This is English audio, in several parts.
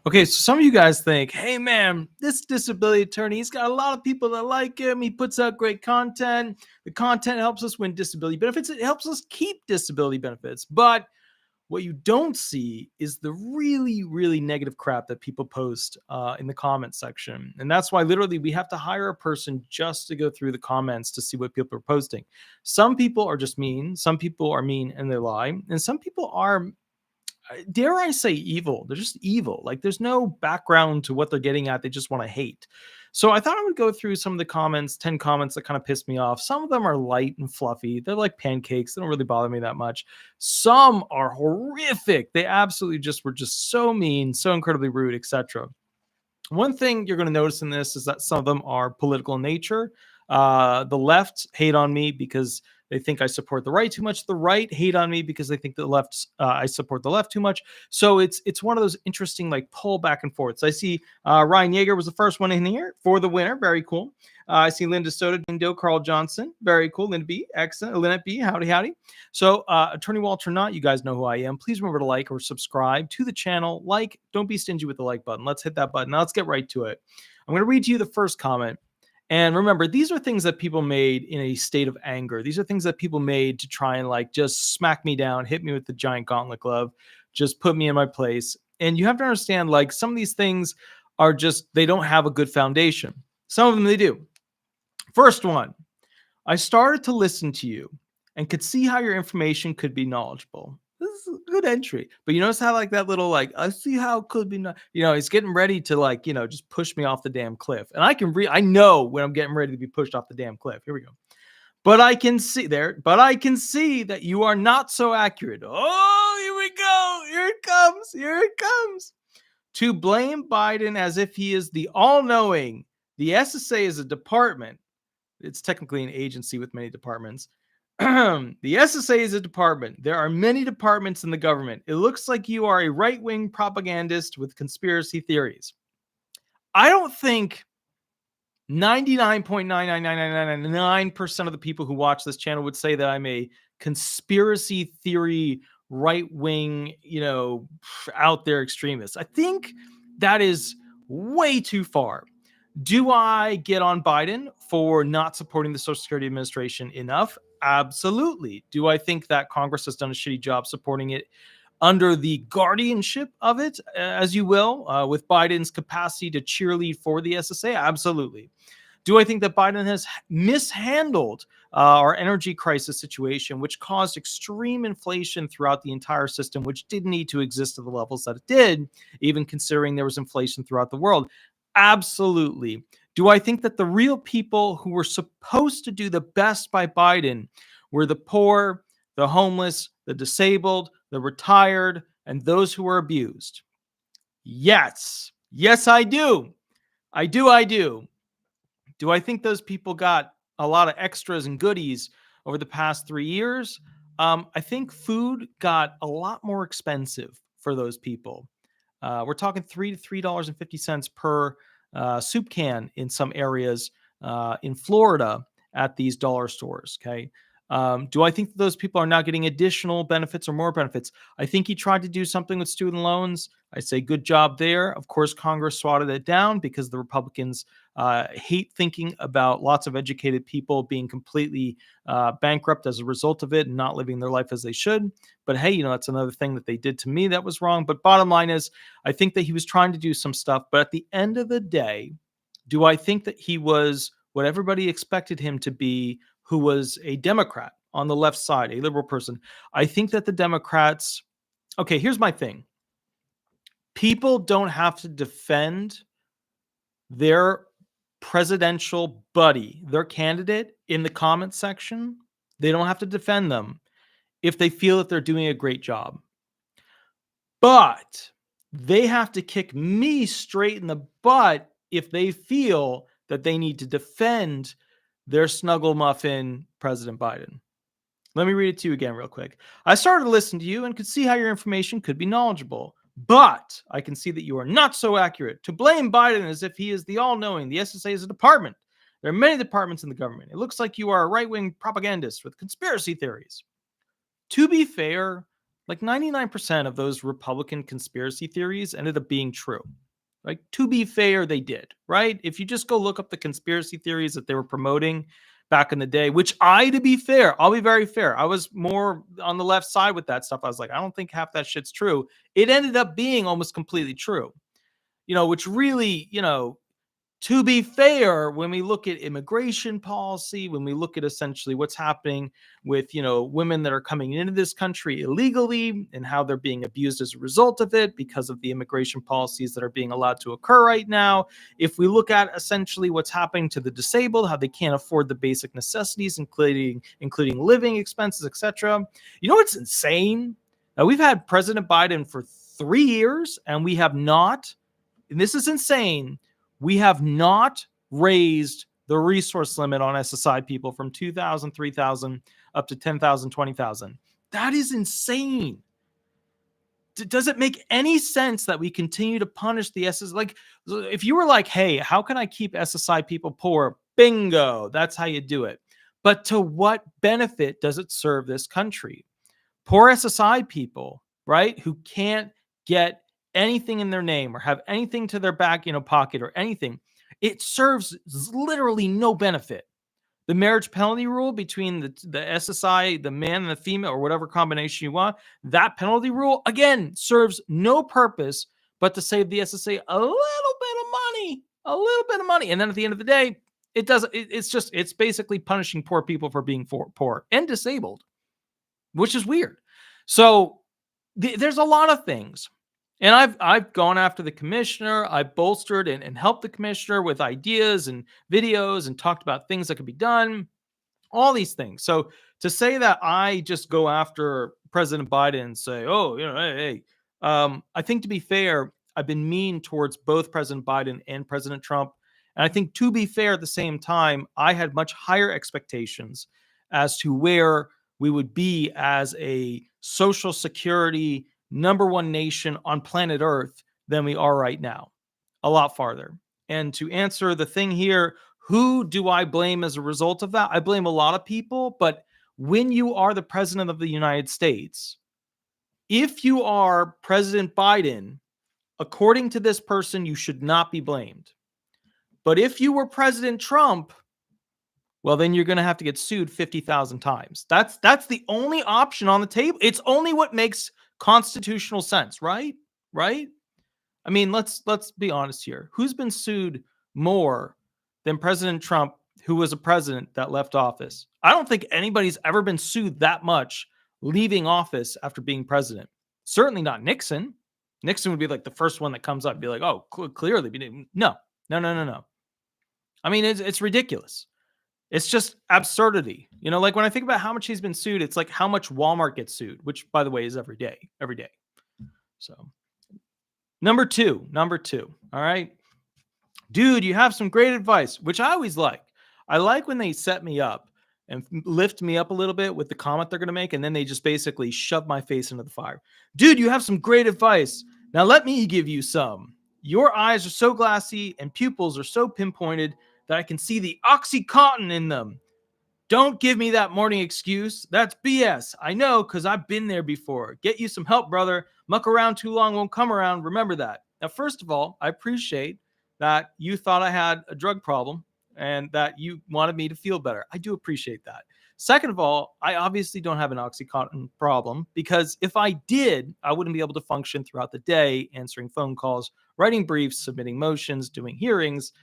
Okay, so some of you guys think, hey man, this disability attorney, he's got a lot of people that like him. He puts out great content. The content helps us win disability benefits. It helps us keep disability benefits. But what you don't see is the really, really negative crap that people post in the comment section. And that's why literally we have to hire a person just to go through the comments to see what people are posting. Some people are just mean. Some people are mean and they lie. And some people are, dare I say, evil. They're just evil. Like there's no background to what they're getting at. They just want to hate. So I thought I would go through some of the comments, 10 comments that kind of pissed me off. Some of them are light and fluffy. They're like pancakes. They don't really bother me that much. Some are horrific. They absolutely just were just so mean, so incredibly rude, etc. One thing you're going to notice in this is that some of them are political in nature. The left hate on me because they think I support the right too much. The right hate on me because they think the left I support the left too much. So it's one of those interesting like pull back and forths. I see Ryan Yeager was the first one in here for the winner. Very cool. I see Linda Soto, Dindo, Carl Johnson. Very cool. Linda B. Excellent. Lynette B. Howdy, howdy. So Attorney Walter Hnot, you guys know who I am. Please remember to like or subscribe to the channel. Like, don't be stingy with the like button. Let's hit that button. Now let's get right to it. I'm going to read to you the first comment. And remember, these are things that people made in a state of anger. These are things that people made to try and like just smack me down, hit me with the giant gauntlet glove, just put me in my place. And you have to understand, like, some of these things are just, they don't have a good foundation. Some of them they do. First one, I started to listen to you and could see how your information could be knowledgeable. This is a good entry. But you notice how like that little like, I see how it could be not, he's getting ready to like, just push me off the damn cliff. And I know when I'm getting ready to be pushed off the damn cliff. Here we go. But I can see that you are not so accurate. Oh, here we go. Here it comes. Here it comes. To blame Biden as if he is the all-knowing. The SSA is a department. It's technically an agency with many departments. The SSA is a department. There are many departments in the government. It looks like you are a right-wing propagandist with conspiracy theories. I don't think 99.99999% of the people who watch this channel would say that I'm a conspiracy theory right-wing, out there extremist. I think that is way too far. Do I get on Biden for not supporting the Social Security Administration enough? Absolutely. Do I think that Congress has done a shitty job supporting it under the guardianship of it, as you will, with Biden's capacity to cheerlead for the SSA? Absolutely. Do I think that Biden has mishandled our energy crisis situation, which caused extreme inflation throughout the entire system, which didn't need to exist at the levels that it did, even considering there was inflation throughout the world? Absolutely. Do I think that the real people who were supposed to do the best by Biden were the poor, the homeless, the disabled, the retired, and those who were abused? Yes. Yes, I do. I do. Do I think those people got a lot of extras and goodies over the past 3 years? I think food got a lot more expensive for those people. We're talking $3 to $3.50 per soup can in some areas in Florida at these dollar stores. Okay. Do I think that those people are now getting additional benefits or more benefits? I think he tried to do something with student loans. I say good job there. Of course, Congress swatted it down because the Republicans hate thinking about lots of educated people being completely bankrupt as a result of it and not living their life as they should. But hey, that's another thing that they did to me that was wrong. But bottom line is, I think that he was trying to do some stuff. But at the end of the day, do I think that he was what everybody expected him to be, who was a Democrat on the left side, a liberal person? I think that the Democrats, okay, here's my thing. People don't have to defend their presidential buddy, their candidate, in the comment section. They don't have to defend them if they feel that they're doing a great job. But they have to kick me straight in the butt if they feel that they need to defend their snuggle muffin, President Biden. Let me read it to you again real quick. I started to listen to you and could see how your information could be knowledgeable. But I can see that you are not so accurate. To blame Biden as if he is the all-knowing. The SSA is a department. There are many departments in the government. It looks like you are a right-wing propagandist with conspiracy theories. To be fair, like 99% of those Republican conspiracy theories ended up being true. Like, to be fair, they did, right? If you just go look up the conspiracy theories that they were promoting back in the day, which to be fair, I'll be very fair, I was more on the left side with that stuff. I was like, I don't think half that shit's true. It ended up being almost completely true, which really, to be fair, when we look at immigration policy, when we look at essentially what's happening with, women that are coming into this country illegally and how they're being abused as a result of it because of the immigration policies that are being allowed to occur right now. If we look at essentially what's happening to the disabled, how they can't afford the basic necessities, including living expenses, etc. It's insane. Now, we've had President Biden for 3 years and we have not, and this is insane, we have not raised the resource limit on SSI people from 2,000, 3,000 up to 10,000, 20,000. That is insane. Does it make any sense that we continue to punish the SSI? Like, if you were like, hey, how can I keep SSI people poor? Bingo, that's how you do it. But to what benefit does it serve this country? Poor SSI people, right, who can't get anything in their name or have anything to their back, pocket or anything, it serves literally no benefit. The marriage penalty rule between the SSI, the man and the female, or whatever combination you want, that penalty rule, again, serves no purpose but to save the SSA a little bit of money. And then at the end of the day, it's basically punishing poor people for being poor and disabled, which is weird. So there's a lot of things. And I've gone after the commissioner. I've bolstered and helped the commissioner with ideas and videos and talked about things that could be done, all these things. So to say that I just go after President Biden and say, oh, hey, I think, to be fair, I've been mean towards both President Biden and President Trump. And I think, to be fair, at the same time, I had much higher expectations as to where we would be as a social security #1 nation on planet Earth than we are right now. A lot farther. And to answer the thing here, who do I blame as a result of that? I blame a lot of people, but when you are the president of the United States, if you are President Biden, according to this person, you should not be blamed. But if you were President Trump, well, then you're going to have to get sued 50,000 times. That's the only option on the table. It's only what makes constitutional sense, right? Right? I mean, let's be honest here. Who's been sued more than President Trump, who was a president that left office? I don't think anybody's ever been sued that much leaving office after being president. Certainly not Nixon. Nixon would be like the first one that comes up and be like, oh, clearly. No. I mean, it's ridiculous. It's just absurdity. Like when I think about how much he's been sued, it's like how much Walmart gets sued, which, by the way, is every day. So number two. All right. Dude, you have some great advice, which I always like. I like when they set me up and lift me up a little bit with the comment they're going to make. And then they just basically shove my face into the fire. Dude, you have some great advice. Now let me give you some. Your eyes are so glassy and pupils are so pinpointed that I can see the Oxycontin in them. Don't give me that morning excuse. That's BS. I know, because I've been there before. Get you some help, brother. Muck around too long won't come around. Remember that. Now, first of all, I appreciate that you thought I had a drug problem and that you wanted me to feel better. I do appreciate that. Second of all, I obviously don't have an Oxycontin problem, because if I did, I wouldn't be able to function throughout the day, answering phone calls, writing briefs, submitting motions, doing hearings,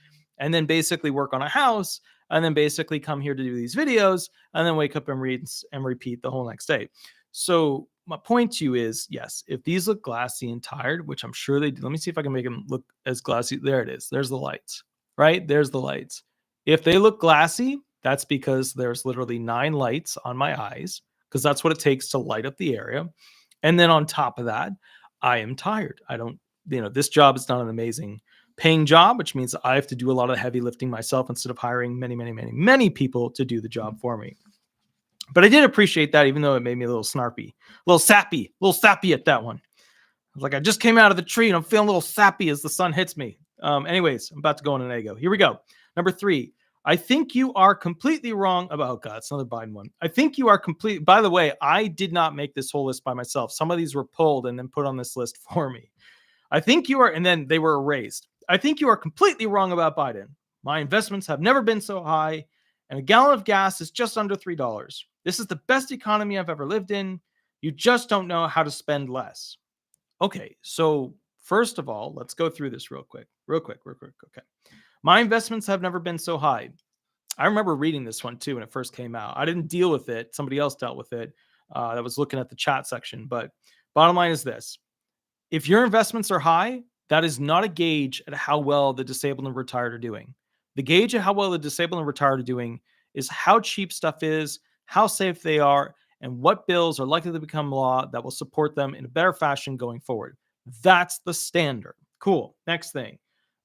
and then basically work on a house, and then basically come here to do these videos, and then wake up and read and repeat the whole next day. So my point to you is, yes, if these look glassy and tired, which I'm sure they do, let me see if I can make them look as glassy. There it is. There's the lights, right? There's the lights. If they look glassy, that's because there's literally 9 lights on my eyes, because that's what it takes to light up the area. And then on top of that, I am tired. This job is not an amazing paying job, which means I have to do a lot of heavy lifting myself instead of hiring many people to do the job for me. But I did appreciate that, even though it made me a little snarpy, a little sappy at that one. I was like, I just came out of the tree and I'm feeling a little sappy as the sun hits me. Anyways, I'm about to go on an ego. Here we go. Number 3, I think you are completely wrong about, oh God, it's another Biden one. I think you are complete. By the way, I did not make this whole list by myself. Some of these were pulled and then put on this list for me. I think you are, and then they were erased. I think you are completely wrong about Biden. My investments have never been so high, and a gallon of gas is just under $3. This is the best economy I've ever lived in. You just don't know how to spend less. Okay, so first of all, let's go through this real quick. Okay. My investments have never been so high. I remember reading this one too when it first came out. I didn't deal with it. Somebody else dealt with it that was looking at the chat section. But bottom line is this. If your investments are high, that is not a gauge at how well the disabled and retired are doing. The gauge of how well the disabled and retired are doing is how cheap stuff is, how safe they are, and what bills are likely to become law that will support them in a better fashion going forward. That's the standard. Cool. Next thing.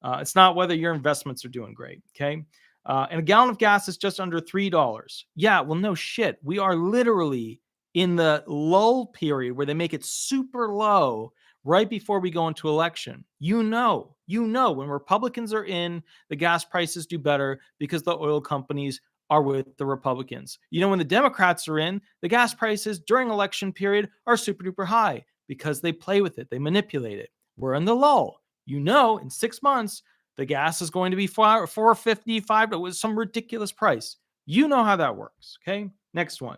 It's not whether your investments are doing great. Okay. And a gallon of gas is just under $3. Yeah. Well, no shit. We are literally in the lull period where they make it super low right before we go into election. You know, when Republicans are in, the gas prices do better because the oil companies are with the Republicans. You know, when the Democrats are in, the gas prices during election period are super duper high because they play with it. They manipulate it. We're in the lull. You know, in 6 months, the gas is going to be $4.55 with some ridiculous price. You know how that works. Okay. Next one.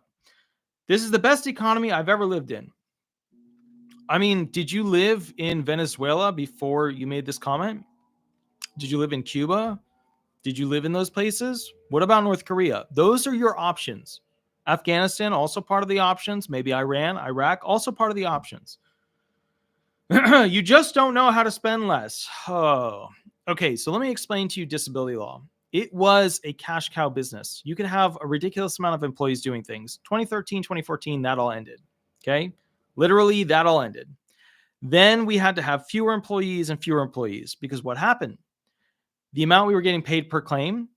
This is the best economy I've ever lived in. I mean, did you live in Venezuela before you made this comment? Did you live in Cuba? Did you live in those places? What about North Korea? Those are your options. Afghanistan, also part of the options. Maybe Iran, Iraq, also part of the options. You just don't know how to spend less. Oh, okay. So let me explain to you disability law. It was a cash cow business. You could have a ridiculous amount of employees doing things. 2013, 2014, that all ended. Okay. Literally, that all ended. Then we had to have fewer employees and fewer employees because what happened? The amount we were getting paid per claim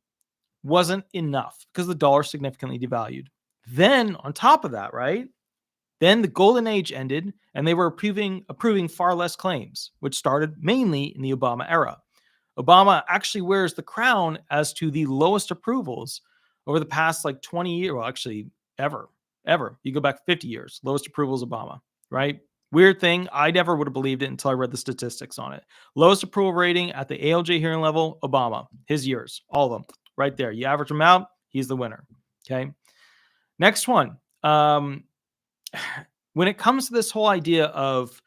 wasn't enough because the dollar significantly devalued. Then on top of that, right? Then the golden age ended and they were approving far less claims, which started mainly in the Obama era. Obama actually wears the crown as to the lowest approvals over the past like 20 years. Well, actually, ever. You go back 50 years, lowest approvals Obama, right? Weird thing. I never would have believed it until I read the statistics on it. Lowest approval rating at the ALJ hearing level, Obama. His years, all of them, right there. You average them out, he's the winner. Okay. Next one. When it comes to this whole idea of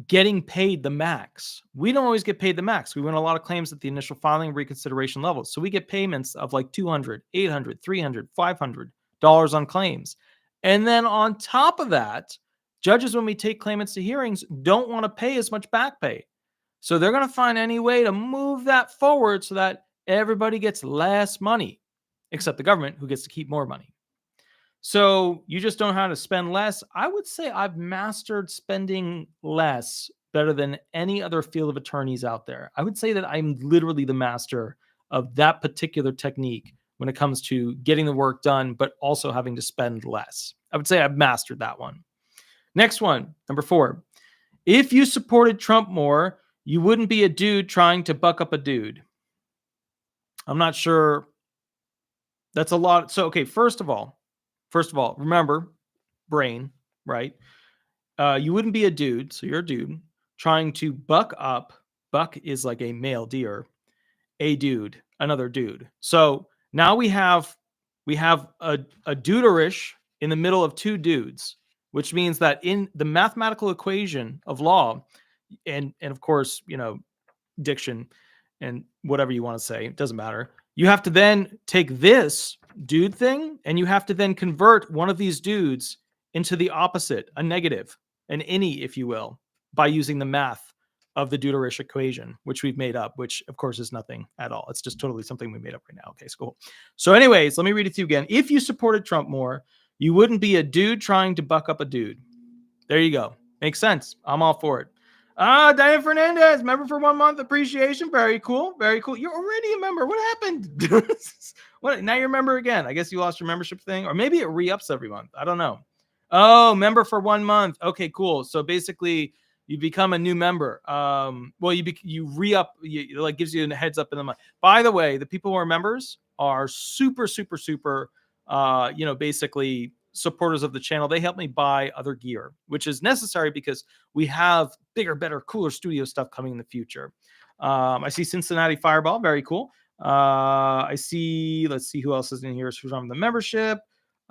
getting paid the max, we don't always get paid the max. We win a lot of claims at the initial filing and reconsideration levels. So we get payments of like $200, $800, $300, $500 on claims. And then on top of that, judges, when we take claimants to hearings, don't want to pay as much back pay. So they're going to find any way to move that forward so that everybody gets less money, except the government, who gets to keep more money. So you just don't know how to spend less. I would say I've mastered spending less better than any other field of attorneys out there. I would say that I'm literally the master of that particular technique when it comes to getting the work done, but also having to spend less. I would say I've mastered that one. Next one, number 4. If you supported Trump more, you wouldn't be a dude trying to buck up a dude. I'm not sure. That's a lot. So, okay, first of all, remember, brain, right? You wouldn't be a dude, so you're a dude, trying to buck up. Buck is like a male deer. A dude, another dude. So now we have a duderish in the middle of two dudes, which means that in the mathematical equation of law, and of course, diction and whatever you want to say, it doesn't matter. You have to then take this dude thing and you have to then convert one of these dudes into the opposite, a negative, an any, if you will, by using the math of the deuterish equation, which we've made up, which of course is nothing at all. It's just totally something we made up right now. Okay, cool. So anyways, let me read it to you again. If you supported Trump more, you wouldn't be a dude trying to buck up a dude. There you go. Makes sense. I'm all for it. Diane Fernandez, member for 1 month appreciation. Very cool. Very cool. You're already a member. What happened? What? Now you're a member again. I guess you lost your membership thing, or maybe it re-ups every month. I don't know. Oh, member for 1 month. Okay, cool. So basically, You become a new member. Well, you re-up, like gives you a heads up in the month. By the way, the people who are members are super, super, super, basically supporters of the channel. They help me buy other gear, which is necessary because we have bigger, better, cooler studio stuff coming in the future. I see Cincinnati Fireball. Very cool. Let's see who else is in here. Who's on the membership.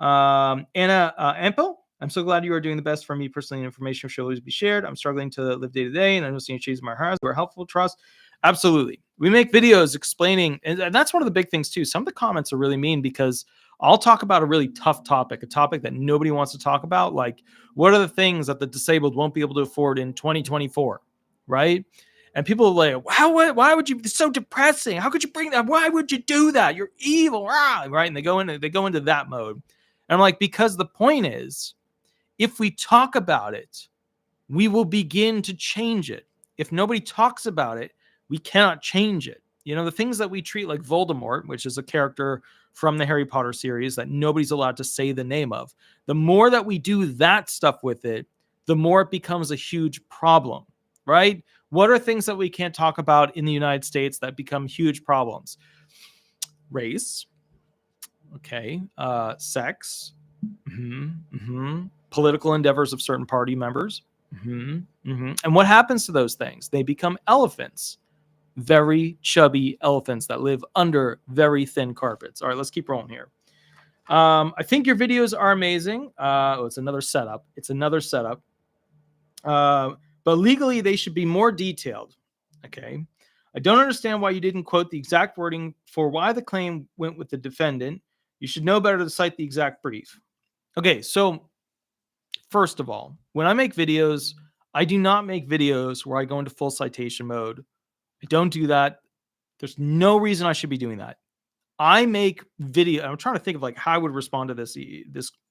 Anna Ampo. I'm so glad you are doing the best for me personally. Information should always be shared. I'm struggling to live day to day, and I don't see any changes in my heart. We're helpful, trust. Absolutely. We make videos explaining, and that's one of the big things too. Some of the comments are really mean because I'll talk about a really tough topic, a topic that nobody wants to talk about. Like, what are the things that the disabled won't be able to afford in 2024, right? And people are like, wow, why would you? It's so depressing. How could you bring that? Why would you do that? You're evil, right? And they go into that mode. And I'm like, because the point is, if we talk about it, we will begin to change it. If nobody talks about it, we cannot change it. The things that we treat like Voldemort, which is a character from the Harry Potter series that nobody's allowed to say the name of. The more that we do that stuff with it, the more it becomes a huge problem, right? What are things that we can't talk about in the United States that become huge problems? Race, okay, sex, political endeavors of certain party members. And what happens to those things? They become elephants, very chubby elephants that live under very thin carpets. All right, let's keep rolling here. I think your videos are amazing. It's another setup. But legally, they should be more detailed. Okay. I don't understand why you didn't quote the exact wording for why the claim went with the defendant. You should know better to cite the exact brief. Okay, so first of all, when I make videos, I do not make videos where I go into full citation mode. I don't do that. There's no reason I should be doing that. I make video. I'm trying to think of like how I would respond to this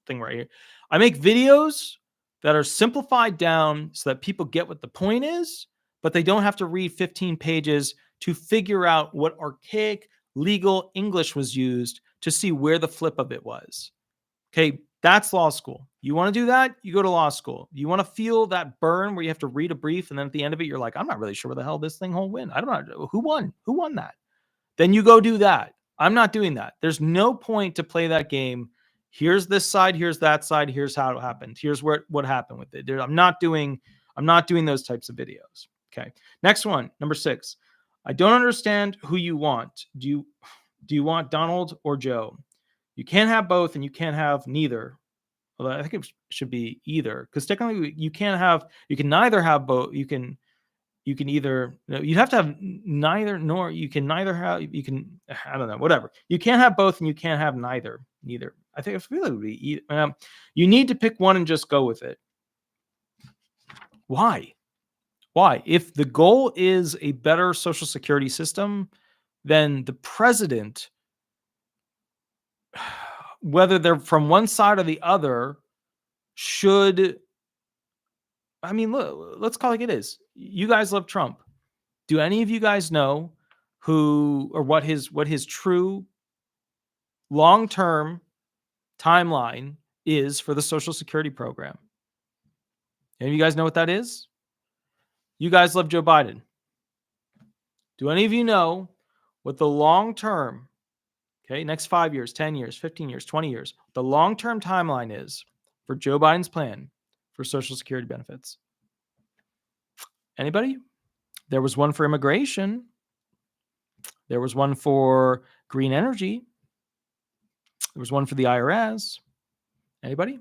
thing right here. I make videos that are simplified down so that people get what the point is, but they don't have to read 15 pages to figure out what archaic legal English was used to see where the flip of it was. Okay, that's law school. You want to do that? You go to law school. You want to feel that burn where you have to read a brief and then at the end of it, you're like, I'm not really sure where the hell this thing whole win. I don't know. Who won? Who won that? Then you go do that. I'm not doing that. There's no point to play that game. Here's this side. Here's that side. Here's how it happened. Here's what happened with it. I'm not doing those types of videos. Okay. Next one, number 6. I don't understand who you want. Do you want Donald or Joe? You can't have both, and you can't have neither. Well, I think it should be either, because technically you can neither have both. You can either, you have to have neither, nor you can neither have, you can, I don't know, whatever. You can't have both and you can't have neither. I think it's really would be either. You need to pick one and just go with it. Why? If the goal is a better social security system, then the president, whether they're from one side or the other, should, look, let's call it like it is. You guys love Trump. Do any of you guys know who or what his true long-term timeline is for the Social Security program? Any of you guys know what that is? You guys love Joe Biden. Do any of you know what the long-term, okay, next 5 years, 10 years, 15 years, 20 years, the long-term timeline is for Joe Biden's plan for Social Security benefits? Anybody? There was one for immigration. There was one for green energy. There was one for the IRS. Anybody?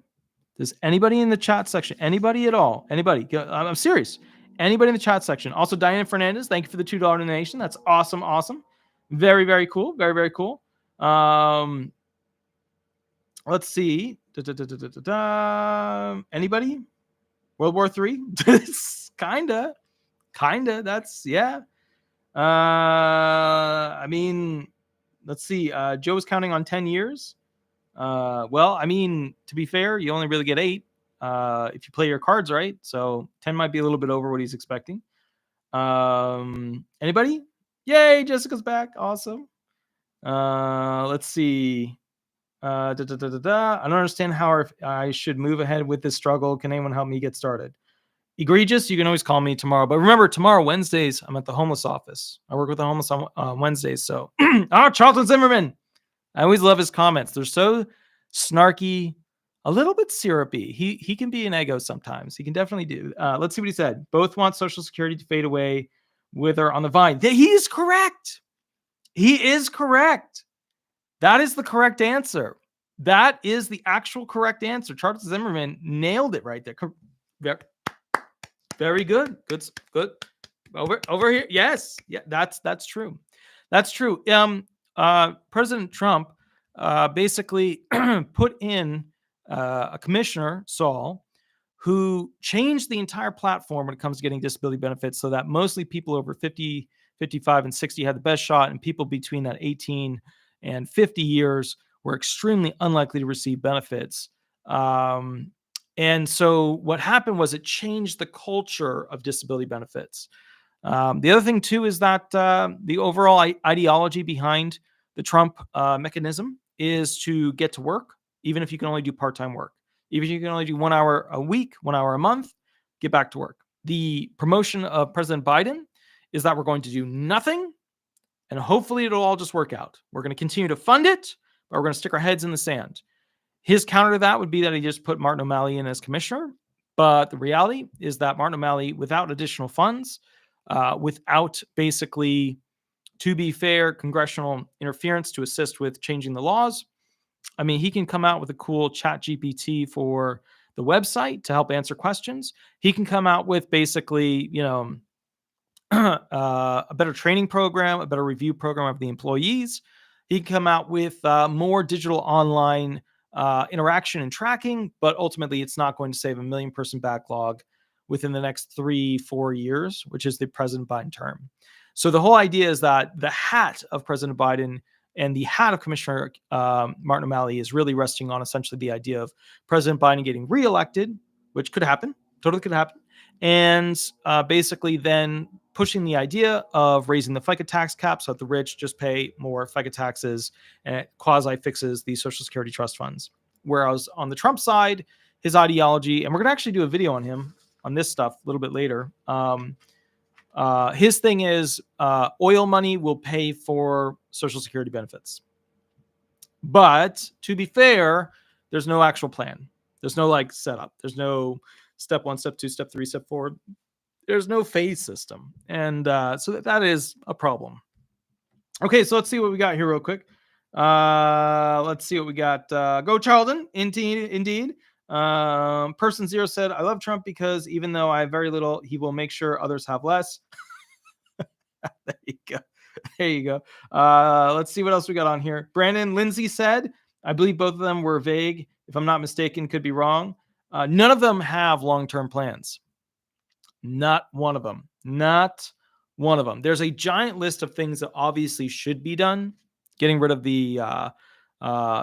Does anybody in the chat section? Anybody at all? Anybody? I'm serious. Anybody in the chat section? Also, Diana Fernandez, thank you for the $2 donation. That's awesome. Awesome. Very, very cool. Very, very cool. Let's see. Anybody? World War III? Kinda. That's, yeah. Let's see. Joe was counting on 10 years. To be fair, you only really get 8 if you play your cards right. So 10 might be a little bit over what he's expecting. Anybody? Yay, Jessica's back. Awesome. Let's see. I don't understand how I should move ahead with this struggle. Can anyone help me get started? egregious, you can always call me tomorrow. But remember, tomorrow, Wednesdays, I'm at the homeless office. I work with the homeless on Wednesdays. So, Charlton Zimmerman. I always love his comments. They're so snarky, a little bit syrupy. He can be an ego sometimes. He can definitely do. Let's see what he said. Both want Social Security to fade away with or on the vine. He is correct. He is correct. That is the correct answer. That is the actual correct answer. Charlton Zimmerman nailed it right there. Very good. Good. Over here. Yes. Yeah, that's true. That's true. President Trump basically put in a commissioner, Saul, who changed the entire platform when it comes to getting disability benefits so that mostly people over 50, 55, and 60 had the best shot, and people between that 18 and 50 years were extremely unlikely to receive benefits. And so what happened was it changed the culture of disability benefits. The other thing, too, is that the overall ideology behind the Trump mechanism is to get to work, even if you can only do part-time work. Even if you can only do 1 hour a week, 1 hour a month, get back to work. The promotion of President Biden is that we're going to do nothing, and hopefully it'll all just work out. We're going to continue to fund it, but we're going to stick our heads in the sand. His counter to that would be that he just put Martin O'Malley in as commissioner. But the reality is that Martin O'Malley, without additional funds, without basically, to be fair, congressional interference to assist with changing the laws, I mean, he can come out with a cool chat GPT for the website to help answer questions. He can come out with basically, a better training program, a better review program of the employees. He can come out with more digital online interaction and tracking, but ultimately it's not going to save a 1 million person backlog within the next 3-4 years, which is the President Biden term. So the whole idea is that the hat of President Biden and the hat of Commissioner Martin O'Malley is really resting on essentially the idea of President Biden getting reelected, which could happen, totally could happen, and basically then pushing the idea of raising the FICA tax cap so that the rich just pay more FICA taxes, and it quasi-fixes the Social Security trust funds. Whereas on the Trump side, his ideology, and we're going to actually do a video on him, on this stuff a little bit later, his thing is oil money will pay for Social Security benefits. But to be fair, there's no actual plan. There's no like setup. There's no step 1, step 2, step 3, step 4. There's no phase system. And so that is a problem. Okay, so let's see what we got here real quick. Let's see what we got. Go Charlton. Indeed. Person 0 said, I love Trump because even though I have very little, he will make sure others have less. There you go. There you go. Let's see what else we got on here. Brandon Lindsay said, I believe both of them were vague. If I'm not mistaken, could be wrong. None of them have long-term plans. Not one of them. Not one of them. There's a giant list of things that obviously should be done. Getting rid of the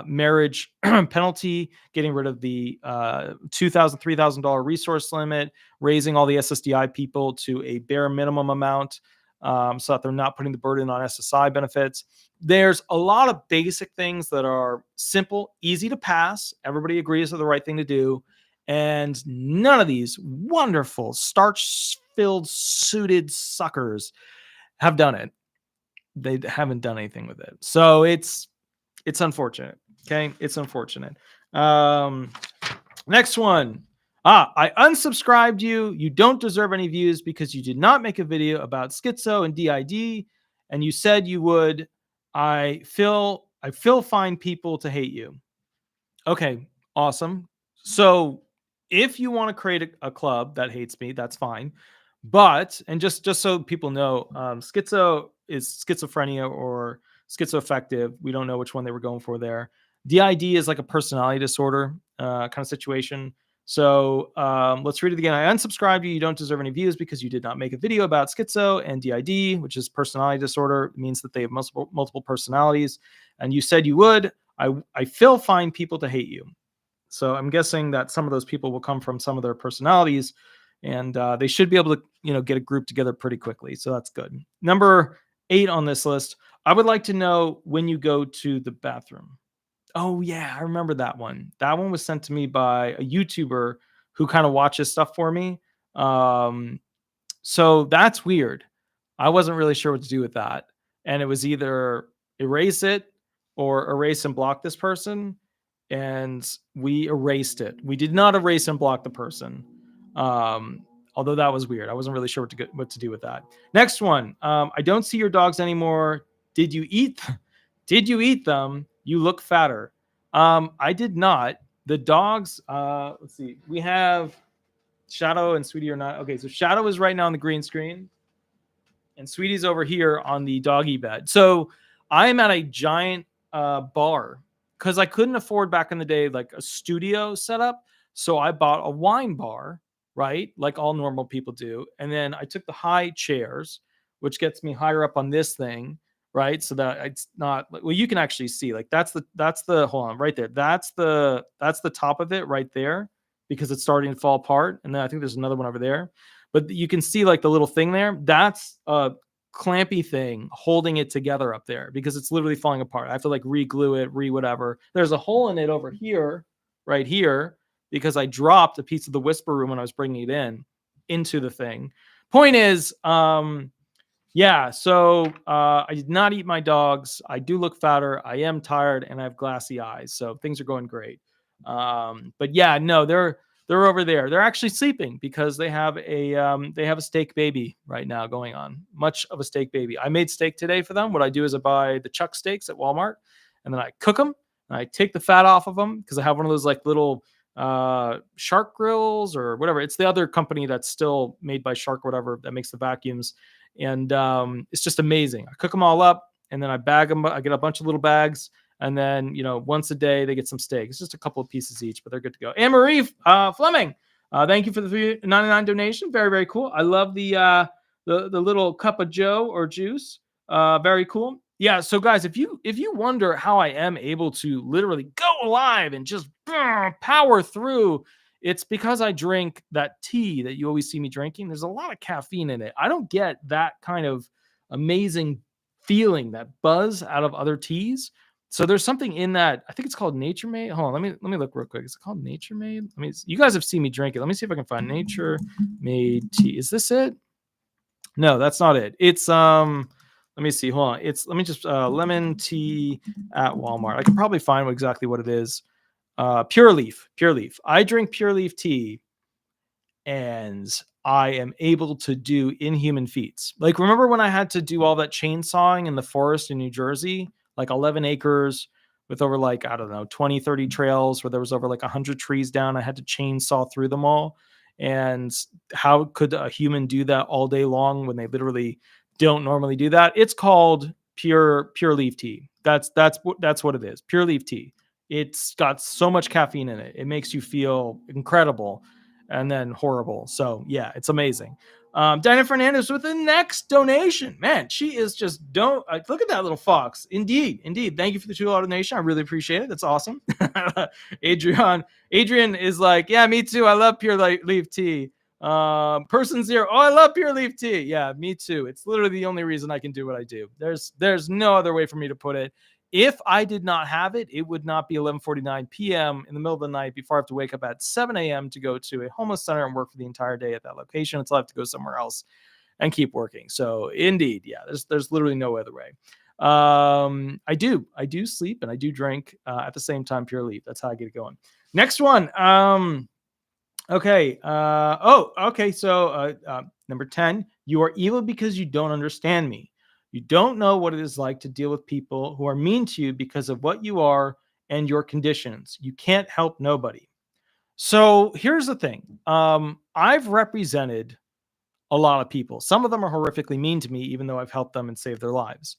marriage penalty, getting rid of the $2,000, $3,000 resource limit, raising all the SSDI people to a bare minimum amount so that they're not putting the burden on SSI benefits. There's a lot of basic things that are simple, easy to pass. Everybody agrees are the right thing to do. And none of these wonderful starch-filled suited suckers have done it. They haven't done anything with it. So it's unfortunate. Okay. It's unfortunate. Next one. I unsubscribed you. You don't deserve any views because you did not make a video about schizo and DID. And you said you would. I feel find people to hate you. Okay. Awesome. So if you want to create a club that hates me, that's fine. But, and just so people know, schizo is schizophrenia or schizoaffective. We don't know which one they were going for there. DID is like a personality disorder kind of situation. So let's read it again. I unsubscribed you. You don't deserve any views because you did not make a video about schizo and DID, which is personality disorder. It means that they have multiple personalities. And you said you would. I find people to hate you. So I'm guessing that some of those people will come from some of their personalities, and they should be able to, get a group together pretty quickly. So that's good. Number 8 on this list. I would like to know when you go to the bathroom. Oh yeah, I remember that one. That one was sent to me by a YouTuber who kind of watches stuff for me. So that's weird. I wasn't really sure what to do with that. And it was either erase it or erase and block this person. And we erased it. We did not erase and block the person. Although that was weird. I wasn't really sure what to do with that. Next one. I don't see your dogs anymore. Did you eat? Did you eat them? You look fatter. I did not. The dogs, let's see. We have Shadow and Sweetie are not. Okay, so Shadow is right now on the green screen, and Sweetie's over here on the doggy bed. So I am at a giant bar because I couldn't afford back in the day like a studio setup. So I bought a wine bar, right? Like all normal people do. And then I took the high chairs, which gets me higher up on this thing, right? So that it's not well, you can actually see like that's the hold on right there. That's the top of it right there because it's starting to fall apart. And then I think there's another one over there. But you can see like the little thing there. That's a clampy thing holding it together up there because it's literally falling apart. I have to like re-glue it, whatever. There's a hole in it over here, right here, because I dropped a piece of the whisper room when I was bringing it into the thing. Point is, yeah, so I did not eat my dogs. I do look fatter. I am tired and I have glassy eyes. So things are going great. But yeah, no, they're over there. They're actually sleeping because they have a steak baby right now going on. Much of a steak baby. I made steak today for them. What I do is I buy the chuck steaks at Walmart and then I cook them and I take the fat off of them because I have one of those like little Shark grills or whatever. It's the other company that's still made by Shark, whatever, that makes the vacuums. And it's just amazing. I cook them all up and then I bag them. I get a bunch of little bags. And then, once a day they get some steak. It's just a couple of pieces each, but they're good to go. Anne-Marie Fleming, thank you for the $3.99 donation. Very, very cool. I love the little cup of Joe or juice. Very cool. Yeah. So guys, if you wonder how I am able to literally go live and just power through, it's because I drink that tea that you always see me drinking. There's a lot of caffeine in it. I don't get that kind of amazing feeling, that buzz out of other teas. So there's something in that. I think it's called Nature Made. Hold on, let me look real quick. Is it called Nature Made? I mean, you guys have seen me drink it. Let me see if I can find Nature Made tea. Is this it? No, that's not it. It's let me see. Hold on. Let me just lemon tea at Walmart. I can probably find exactly what it is. Pure Leaf. I drink Pure Leaf tea, and I am able to do inhuman feats. Like, remember when I had to do all that chainsawing in the forest in New Jersey? Like 11 acres with over like, I don't know, 20, 30 trails where there was over like 100 trees down. I had to chainsaw through them all. And how could a human do that all day long when they literally don't normally do that? It's called pure leaf tea. That's what it is. Pure leaf tea. It's got so much caffeine in it. It makes you feel incredible and then horrible. So yeah, it's amazing. Diana Fernandez with the next donation. Man, she is just look at that little fox. Indeed. Thank you for the $2 donation. I really appreciate it. That's awesome. Adrian is like, yeah, me too. I love pure leaf tea. Person zero. Oh, I love pure leaf tea. Yeah, me too. It's literally the only reason I can do what I do. There's no other way for me to put it. If I did not have it, it would not be 11:49 p.m. in the middle of the night before I have to wake up at 7 a.m. to go to a homeless center and work for the entire day at that location until I have to go somewhere else and keep working. So indeed, yeah, there's literally no other way. I do sleep and I do drink at the same time pure leaf. That's how I get it going. Next one. Okay. Okay. So number 10, you are evil because you don't understand me. You don't know what it is like to deal with people who are mean to you because of what you are and your conditions. You can't help nobody. So here's the thing. I've represented a lot of people. Some of them are horrifically mean to me, even though I've helped them and saved their lives.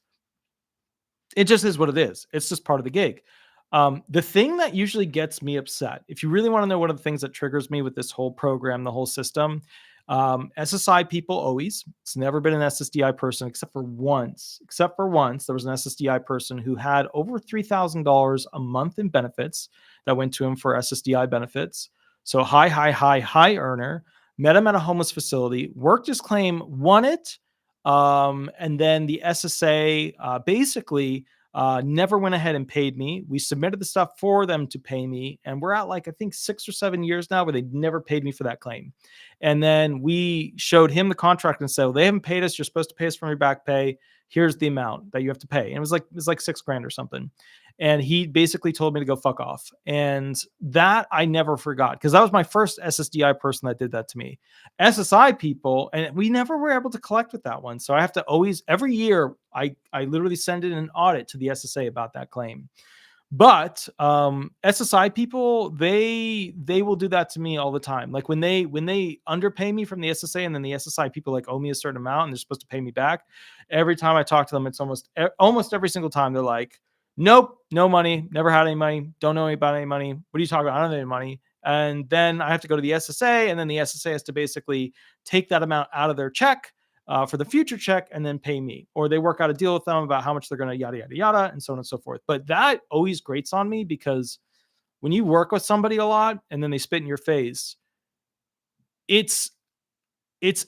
It just is what it is. It's just part of the gig. The thing that usually gets me upset, if you really want to know one of the things that triggers me with this whole program, the whole system, SSI people always, it's never been an SSDI person except for once, there was an SSDI person who had over $3,000 a month in benefits that went to him for SSDI benefits. So high earner, met him at a homeless facility, worked his claim, won it. And then the SSA basically never went ahead and paid me. We submitted the stuff for them to pay me, and we're at like I think 6 or 7 years now where they never paid me for that claim. And then we showed him the contract and said, well, they haven't paid us. You're supposed to pay us from your back pay. Here's the amount that you have to pay. And it was like $6,000 or something. And he basically told me to go fuck off. And that I never forgot, because that was my first SSDI person that did that to me. SSI people, and we never were able to collect with that one. So I have to always, every year, I literally send in an audit to the SSA about that claim. But SSI people, they will do that to me all the time. Like when they underpay me from the SSA, and then the SSI people like owe me a certain amount and they're supposed to pay me back. Every time I talk to them, it's almost every single time they're like, nope, no money, never had any money, don't know about any money. What are you talking about? I don't have any money. And then I have to go to the SSA, and then the SSA has to basically take that amount out of their check for the future check and then pay me. Or they work out a deal with them about how much they're going to yada, yada, yada, and so on and so forth. But that always grates on me, because when you work with somebody a lot and then they spit in your face, it's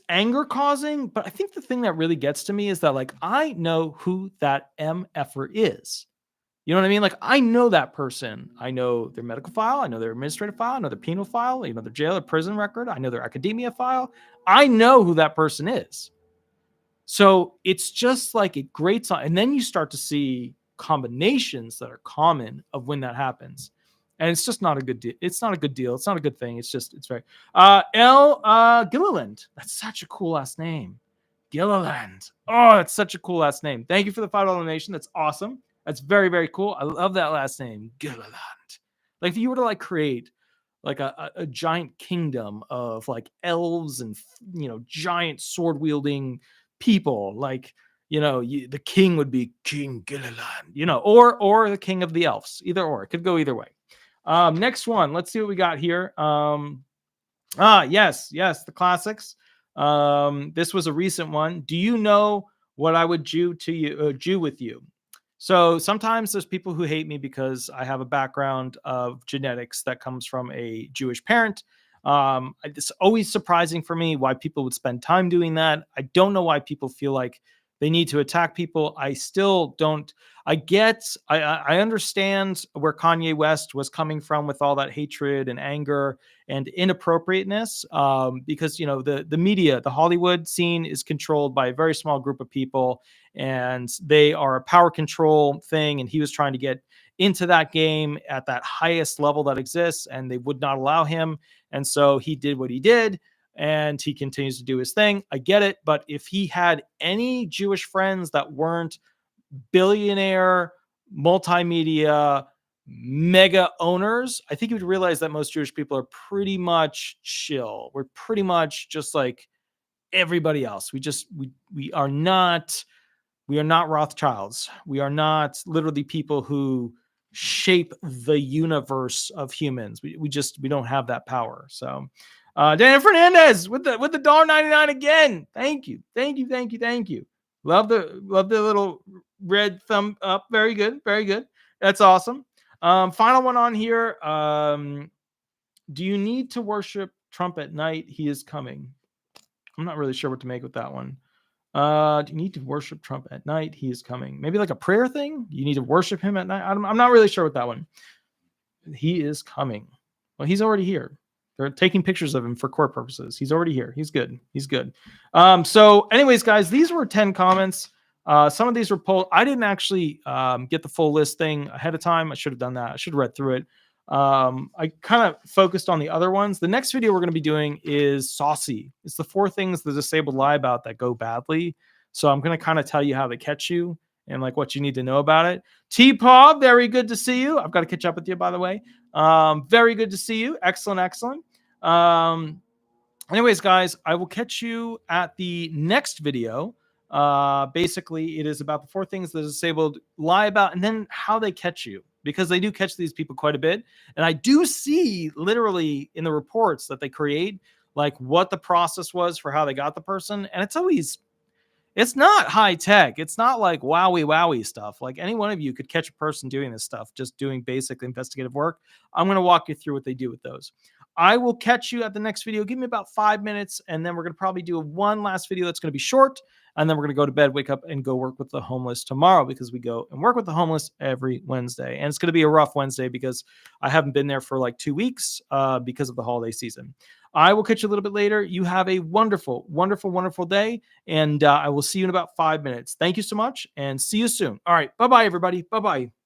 anger causing. But I think the thing that really gets to me is that, like, I know who that MFer is. You know what I mean? Like, I know that person. I know their medical file. I know their administrative file. I know their penal file. You know, their jail or prison record. I know their academia file. I know who that person is. So it's just like it grates on. And then you start to see combinations that are common of when that happens. And it's just not a good deal. It's not a good deal. It's not a good thing. It's very, Gilliland. That's such a cool last name. Gilliland. Oh, that's such a cool last name. Thank you for the $5 donation. That's awesome. That's very, very cool. I love that last name, Gilliland. Like, if you were to like create like a giant kingdom of like elves and, you know, giant sword wielding people, like, you know, the king would be King Gilliland, you know, or the king of the elves. Either or, it could go either way. Next one, let's see what we got here. Yes, the classics. This was a recent one. Do you know what I would do with you? So sometimes there's people who hate me because I have a background of genetics that comes from a Jewish parent. It's always surprising for me why people would spend time doing that. I don't know why people feel like they need to attack people. I still don't. I understand where Kanye West was coming from with all that hatred and anger and inappropriateness, because, you know, the media, the Hollywood scene is controlled by a very small group of people, and they are a power control thing. And he was trying to get into that game at that highest level that exists, and they would not allow him. And so he did what he did, and he continues to do his thing. I get it. But if he had any Jewish friends that weren't billionaire, multimedia, mega owners, I think he would realize that most Jewish people are pretty much chill. We're pretty much just like everybody else. We are not Rothschilds. We are not literally people who shape the universe of humans. We don't have that power. So Daniel Fernandez with the $1.99 again. Thank you. Love the little red thumb up. Very good. That's awesome. Final one on here. Do you need to worship Trump at night? He is coming. I'm not really sure what to make with that one. Do you need to worship Trump at night? He is coming. Maybe like a prayer thing. You need to worship him at night. I'm not really sure with that one. He is coming. Well, he's already here. They're taking pictures of him for court purposes. He's already here. He's good. So anyways, guys, these were 10 comments. Some of these were pulled. I didn't actually get the full list thing ahead of time. I should have done that. I should have read through it. I kind of focused on the other ones. The next video we're going to be doing is saucy. It's the 4 things the disabled lie about that go badly. So I'm going to kind of tell you how they catch you and like what you need to know about it. T-Paw, very good to see you. I've got to catch up with you, by the way. Very good to see you. Excellent. Anyways, guys, I will catch you at the next video. Basically, it is about the 4 things the disabled lie about and then how they catch you, because they do catch these people quite a bit. And I do see literally in the reports that they create, like what the process was for how they got the person. And it's not high tech. It's not like wowie stuff. Like any one of you could catch a person doing this stuff, just doing basic investigative work. I'm going to walk you through what they do with those. I will catch you at the next video. Give me about 5 minutes, and then we're going to probably do one last video that's going to be short. And then we're going to go to bed, wake up, and go work with the homeless tomorrow, because we go and work with the homeless every Wednesday. And it's going to be a rough Wednesday because I haven't been there for like 2 weeks because of the holiday season. I will catch you a little bit later. You have a wonderful, wonderful, wonderful day. And I will see you in about 5 minutes. Thank you so much, and see you soon. All right. Bye-bye, everybody. Bye-bye.